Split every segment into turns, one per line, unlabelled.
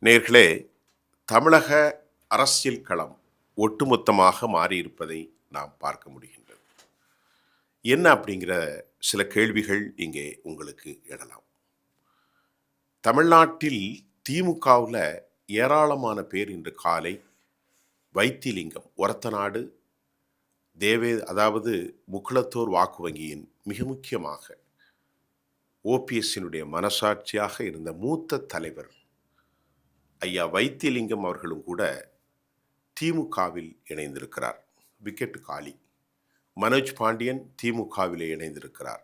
நேர்களே, தமிழக அரசியல் களம் ஒட்டுமொத்தமாக மாறியிருப்பதை நாம் பார்க்க முடிகின்றது. என்ன அப்படிங்கிற சில கேள்விகள் இங்கே உங்களுக்கு எழலாம். தமிழ்நாட்டில் திமுகவுல ஏராளமான பேர் இன்று காலை வைத்திலிங்கம், ஒரத்தநாடு அதாவது முக்குளத்தோர் வாக்கு வங்கியின் மிக முக்கியமாக ஓபிஎஸ்ஸினுடைய மனசாட்சியாக இருந்த மூத்த தலைவர் ஐயா வைத்திலிங்கம் அவர்களும் கூட திமுகவில் இணைந்திருக்கிறார். விக்கெட் காலி. மனோஜ் பாண்டியன் திமுகவிலே இணைந்திருக்கிறார்.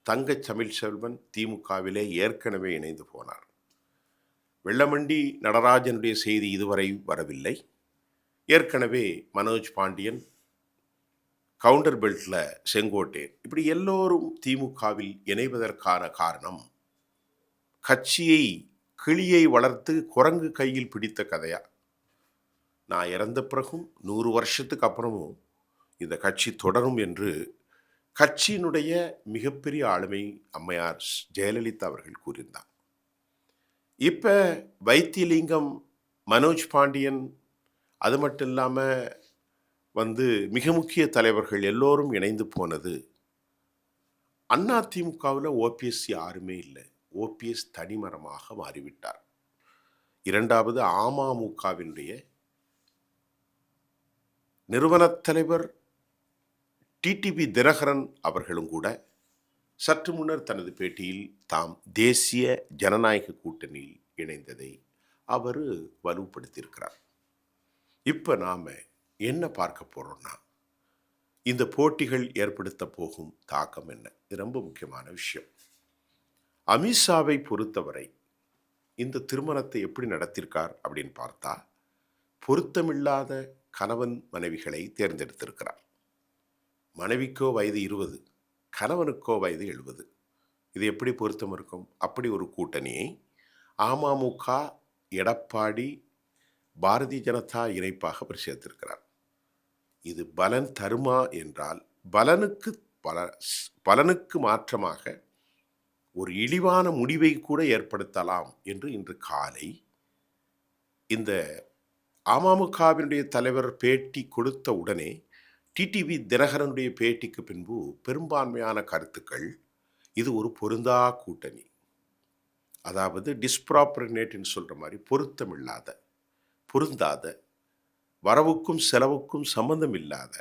தங்க தமிழ்செல்வன் திமுகவிலே ஏற்கனவே இணைந்து போனார். வெள்ளமண்டி நடராஜனுடைய செய்தி இதுவரை வரவில்லை. ஏற்கனவே மனோஜ் பாண்டியன், கவுண்டர் பெல்ட்ல செங்கோட்டையன், இப்படி எல்லோரும் திமுகவில் இணைவதற்கான காரணம் கட்சியை கிளியை வளர்த்து குரங்கு கையில் பிடித்த கதையா? நான் இறந்த பிறகும் 100 வருஷத்துக்கு அப்புறமும் இந்த கட்சி தொடரும் என்று கட்சியினுடைய மிகப்பெரிய ஆளுமை அம்மையார் ஜெயலலிதா அவர்கள் கூறியிருந்தார். இப்ப வைத்திலிங்கம், மனோஜ் பாண்டியன், அது மட்டும் இல்லாமல் மிக முக்கிய தலைவர்கள் எல்லோரும் இணைந்து போனது. அதிமுகவில் ஓபிஎஸ் யாருமே இல்லை. ஓபிஎஸ் தனிமரமாக மாறிவிட்டார். இரண்டாவது, அமமுகவினுடைய நிறுவனத் தலைவர் டிடிவி தினகரன் அவர்களும் கூட சற்று முன்னர் தனது பேட்டியில் தாம் தேசிய ஜனநாயக கூட்டணியில் இணைந்ததை அவர் வலுப்படுத்தியிருக்கிறார். இப்போ நாம் என்ன பார்க்க போகிறோம்னா, இந்த போட்டிகள் ஏற்படுத்த போகும் தாக்கம் என்ன? இது ரொம்ப முக்கியமான விஷயம். அமித்ஷாவை பொறுத்தவரை இந்த திருமணத்தை எப்படி நடத்தியிருக்கார் அப்படின்னு பார்த்தா, பொருத்தமில்லாத கணவன் மனைவிகளை தேர்ந்தெடுத்திருக்கிறார். மனைவிக்கோ வயது 20, கணவனுக்கோ வயது 70. இது எப்படி பொருத்தம் இருக்கும்? அப்படி ஒரு கூட்டணியை அமமுக, எடப்பாடி, பாரதிய ஜனதா இணைப்பாக அவர் சேர்த்திருக்கிறார். இது பலன் தருமா என்றால், பலனுக்கு மாற்றமாக ஒரு இழிவான முடிவை கூட ஏற்படுத்தலாம் என்று இன்று காலை இந்த அமமுகவினுடைய தலைவர் பேட்டி கொடுத்த உடனே டிடிவி தினகரனுடைய பேட்டிக்கு பின்பு பெரும்பான்மையான கருத்துக்கள் இது ஒரு பொருந்தா கூட்டணி, அதாவது டிஸ்ப்ராப்பர்னேட்னு சொல்கிற மாதிரி பொருந்தாத, வரவுக்கும் செலவுக்கும் சம்பந்தம் இல்லாத,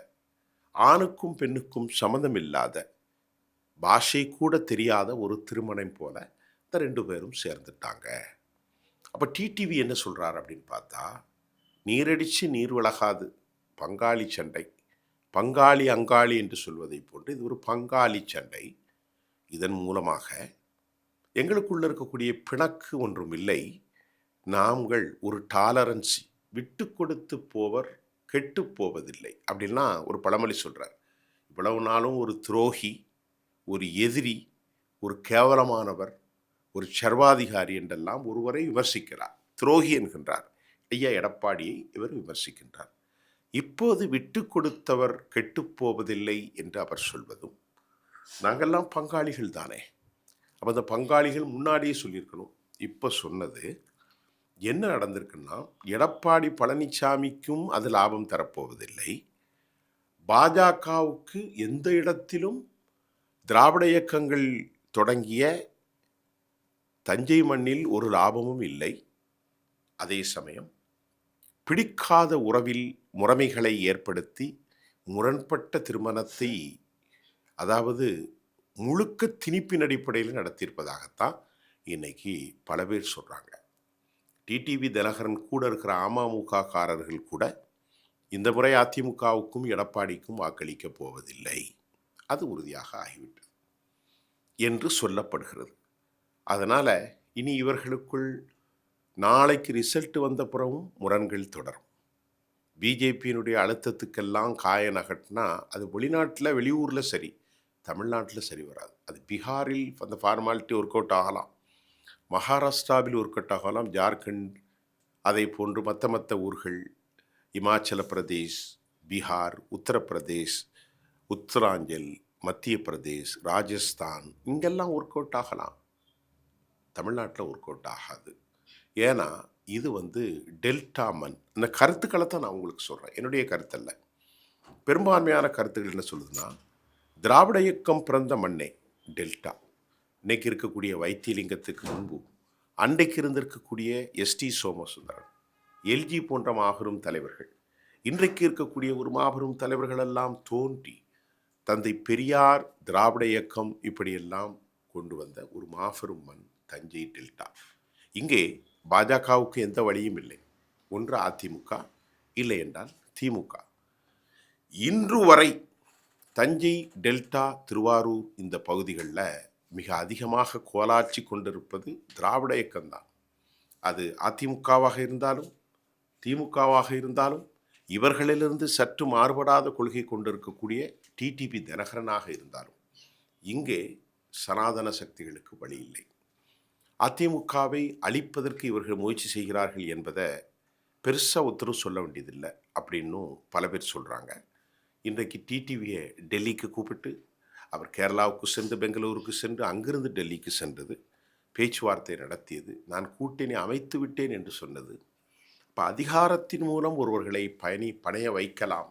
ஆணுக்கும் பெண்ணுக்கும் சம்பந்தம் இல்லாத, பாஷை கூட தெரியாத ஒரு திருமணம் போல இந்த 2 பேரும் சேர்ந்துட்டாங்க. அப்போ டிடிவி என்ன சொல்கிறார் அப்படின்னு பார்த்தா, நீரடிச்சு நீர் விலகாது, பங்காளி சண்டை, பங்காளி அங்காளி என்று சொல்வதை போன்று இது ஒரு பங்காளி சண்டை. இதன் மூலமாக எங்களுக்குள்ள இருக்கக்கூடிய பிணக்கு ஒன்றும் இல்லை. நாங்கள் ஒரு டாலரன்சி, விட்டு கொடுத்து போவர் கெட்டு போவதில்லை அப்படின்னா ஒரு பழமொழி சொல்கிறார். இவ்வளவு நாளும் ஒரு துரோகி, ஒரு எதிரி, ஒரு கேவலமானவர், ஒரு சர்வாதிகாரி என்றெல்லாம் ஒருவரை விமர்சிக்கிறார், துரோகி என்கின்றார். ஐயா எடப்பாடியை இவர் விமர்சிக்கின்றார். இப்போது விட்டு கொடுத்தவர் கெட்டுப்போவதில்லை என்று அவர் சொல்வதும், நாங்கள்லாம் பங்காளிகள் தானே. அப்போ அந்த பங்காளிகள் முன்னாடியே சொல்லியிருக்கணும். இப்போ சொன்னது என்ன நடந்திருக்குன்னா, எடப்பாடி பழனிசாமிக்கும் அது லாபம் தரப்போவதில்லை. பாஜகவுக்கு எந்த இடத்திலும் திராவிட இயக்கங்கள் தொடங்கிய தஞ்சை மண்ணில் ஒரு லாபமும் இல்லை. அதே சமயம் பிடிக்காத உறவில் முறைமைகளை ஏற்படுத்தி முரண்பட்ட திருமணத்தை, அதாவது முழுக்க திணிப்பின் அடிப்படையில் நடத்தியிருப்பதாகத்தான் இன்னைக்கு பல பேர் சொல்கிறாங்க. டிடிவி தினகரன் கூட இருக்கிற அமமுக காரர்கள் கூட இந்த முறை அதிமுகவுக்கும் எடப்பாடிக்கும் வாக்களிக்கப் போவதில்லை, அது உறுதியாக ஆகிவிட்டது என்று சொல்லப்படுகிறது. அதனால் இனி இவர்களுக்குள் நாளைக்கு ரிசல்ட் வந்த பிறகும் முரண்கள் தொடரும். பிஜேபியினுடைய அழுத்தத்துக்கெல்லாம் காய நகட்டினா அது வெளிநாட்டில், வெளியூரில் சரி, தமிழ்நாட்டில் சரி வராது. அது பீகாரில் அந்த ஃபார்மாலிட்டி ஒர்க் அவுட் ஆகலாம், மகாராஷ்டிராவில் ஒர்க் அவுட் ஆகலாம், ஜார்க்கண்ட், அதை போன்று மற்ற ஊர்கள், இமாச்சல பிரதேஷ், பீகார், உத்தரப்பிரதேஷ், உத்தராஞ்சல், மத்திய பிரதேஷ், ராஜஸ்தான், இங்கெல்லாம் ஒர்க் அவுட் ஆகலாம். தமிழ்நாட்டில் ஒர்க் அவுட் ஆகாது. ஏன்னா இது டெல்டா மண். இந்த கருத்துக்கள தான் நான் உங்களுக்கு சொல்றேன். என்னுடைய கருத்தல்ல. பெரும்பான்மையான கருத்துக்கள் என்ன சொல்லுதுன்னா, திராவிட இயக்கம் பிறந்த மண்ணே டெல்டா. இன்னைக்கு இருக்கக்கூடிய வைத்தியலிங்கத்துக்கு முன்பு அன்றைக்கு இருந்திருக்கக்கூடிய எஸ்டி சோமசுந்தரன், எல்ஜி போன்ற மாபெரும் தலைவர்கள், இன்றைக்கு இருக்கக்கூடிய ஒரு மாபெரும் தலைவர்கள் எல்லாம் தோன்றி தந்தை பெரியார், திராவிட இயக்கம் இப்படியெல்லாம் கொண்டு வந்த ஒரு மாபெரும் மண் தஞ்சை டெல்டா. இங்கே பாஜகவுக்கு எந்த வழியும் இல்லை. ஒன்று அதிமுக, இல்லை என்றால் திமுக. இன்று வரை தஞ்சை, டெல்டா, திருவாரூர் இந்த பகுதிகளில் மிக அதிகமாக கோலாட்சி கொண்டிருப்பது திராவிட இயக்கம்தான். அது அதிமுகவாக இருந்தாலும் திமுகவாக இருந்தாலும் இவர்களிலிருந்து சற்று மாறுபடாத கொள்கை கொண்டிருக்கக்கூடிய டிடிவி தினகரனாக இருந்தாலும் இங்கே சனாதன சக்திகளுக்கு வழி இல்லை. அதிமுகவை அழிப்பதற்கு இவர்கள் முயற்சி செய்கிறார்கள் என்பதை பெருசாக ஒருத்தரும் சொல்ல வேண்டியதில்லை அப்படின்னும் பல பேர் சொல்கிறாங்க. இன்றைக்கு டிடிவியை டெல்லிக்கு கூப்பிட்டு அவர் கேரளாவுக்கு சென்று பெங்களூருக்கு சென்று அங்கிருந்து டெல்லிக்கு சென்றது, பேச்சுவார்த்தை நடத்தியது, நான் கூட்டணி அமைத்து விட்டேன் என்று சொன்னது. இப்போ அதிகாரத்தின் மூலம் ஒருவர்களை பணைய வைக்கலாம்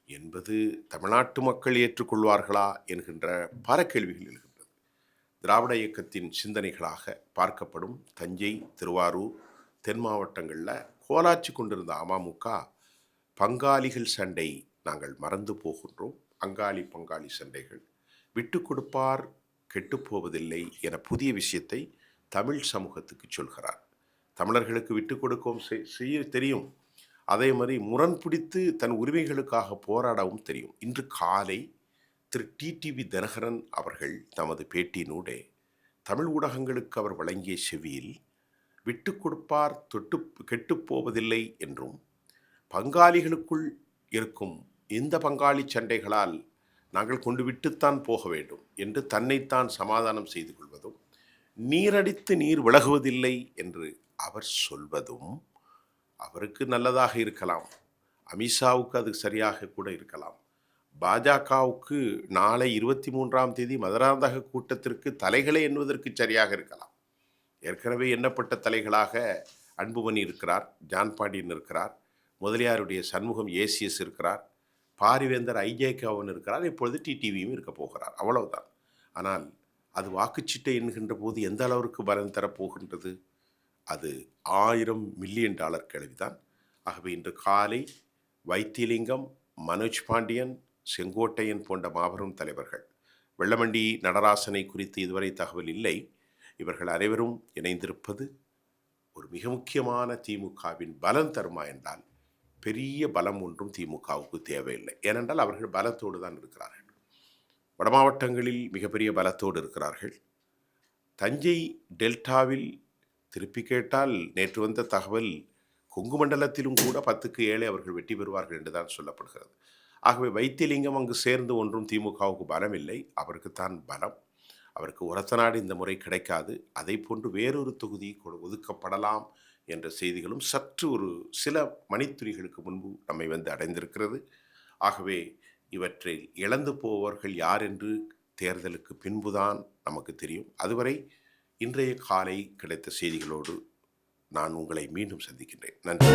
என்பது தமிழ்நாட்டு மக்கள் ஏற்றுக்கொள்வார்களா என்கின்ற பல கேள்விகள் எழுகின்றது. திராவிட இயக்கத்தின் சிந்தனைகளாக பார்க்கப்படும் தஞ்சை, திருவாரூர், தென் மாவட்டங்களில் கோலாட்சி கொண்டிருந்த அமமுக பங்காளிகள் சண்டை நாங்கள் மறந்து போகின்றோம். அங்காளி பங்காளி சண்டைகள், விட்டு கொடுப்பார் கெட்டுப்போவதில்லை என புதிய விஷயத்தை தமிழ் சமூகத்துக்கு சொல்கிறார். தமிழர்களுக்கு விட்டு கொடுக்கவும் செய்ய தெரியும், அதே மாதிரி முரண் பிடித்து தன் உரிமைகளுக்காக போராடவும் தெரியும். இன்று காலை திரு டிடிவி தினகரன் அவர்கள் தமது பேட்டியினூடே தமிழ் ஊடகங்களுக்கு அவர் வழங்கிய செவியில் விட்டு கொடுப்பார் கெட்டுப்போவதில்லை என்றும், பங்காளிகளுக்குள் இருக்கும் இந்த பங்காளி சண்டைகளால் நாங்கள் கொண்டு விட்டுத்தான் போக வேண்டும் என்று தன்னைத்தான் சமாதானம் செய்து கொள்வதும், நீரடித்து நீர் விலகுவதில்லை என்று அவர் சொல்வதும் அவருக்கு நல்லதாக இருக்கலாம். அமித்ஷாவுக்கு அது சரியாக கூட இருக்கலாம். பாஜகவுக்கு நாளை 23ஆம் தேதி மதுராந்தக கூட்டத்திற்கு தலைகளை எண்ணுவதற்கு சரியாக இருக்கலாம். ஏற்கனவே எண்ணப்பட்ட தலைகளாக அன்புமணி இருக்கிறார், ஜான் பாண்டியன் இருக்கிறார், முதலியாருடைய சண்முகம் ஏசிஎஸ் இருக்கிறார், பாரிவேந்தர் ஐஜேகவன் இருக்கிறார், இப்பொழுது டிடிவியும் இருக்க போகிறார். அவ்வளவுதான். ஆனால் அது வாக்குச்சீட்டை என்கின்ற போது எந்த அளவிற்கு பலன் தரப்போகின்றது? அது $1000 மில்லியன் கேள்விதான். ஆகவே இன்று காலை வைத்தியலிங்கம், மனோஜ் பாண்டியன், செங்கோட்டையன் போன்ற மாபெரும் தலைவர்கள், வெள்ளமண்டி நடராசனை குறித்து இதுவரை தகவல் இல்லை, இவர்கள் அனைவரும் இணைந்திருப்பது ஒரு மிக முக்கியமான திமுகவின் பலம் தருமா என்றால் பெரிய பலம் ஒன்றும் திமுகவுக்கு தேவையில்லை. ஏனென்றால் அவர்கள் பலத்தோடு தான் இருக்கிறார்கள். வட மாவட்டங்களில் மிகப்பெரிய பலத்தோடு இருக்கிறார்கள். தஞ்சை டெல்டாவில் திருப்பி கேட்டால் நேற்று வந்த தகவல் கொங்கு மண்டலத்திலும் கூட 10க்கு 7 அவர்கள் வெற்றி பெறுவார்கள் என்று தான் சொல்லப்படுகிறது. ஆகவே வைத்தியலிங்கம் அங்கு சேர்ந்து ஒன்றும் திமுகவுக்கு பலம் இல்லை, அவருக்குத்தான் பலம். அவருக்கு உரத்தநாடு இந்த முறை கிடைக்காது. அதை போன்று வேறொரு தொகுதி ஒதுக்கப்படலாம் என்ற செய்திகளும் சற்று ஒரு சில மணித்துளிகளுக்கு முன்பு நம்மை அடைந்திருக்கிறது. ஆகவே இவற்றில் இழந்து போவர்கள் யார் என்று தேர்தலுக்கு பின்புதான் நமக்கு தெரியும். அதுவரை இன்றைய காலை கிடைத்த செய்திகளோடு நான் உங்களை மீண்டும் சந்திக்கின்றேன். நன்றி.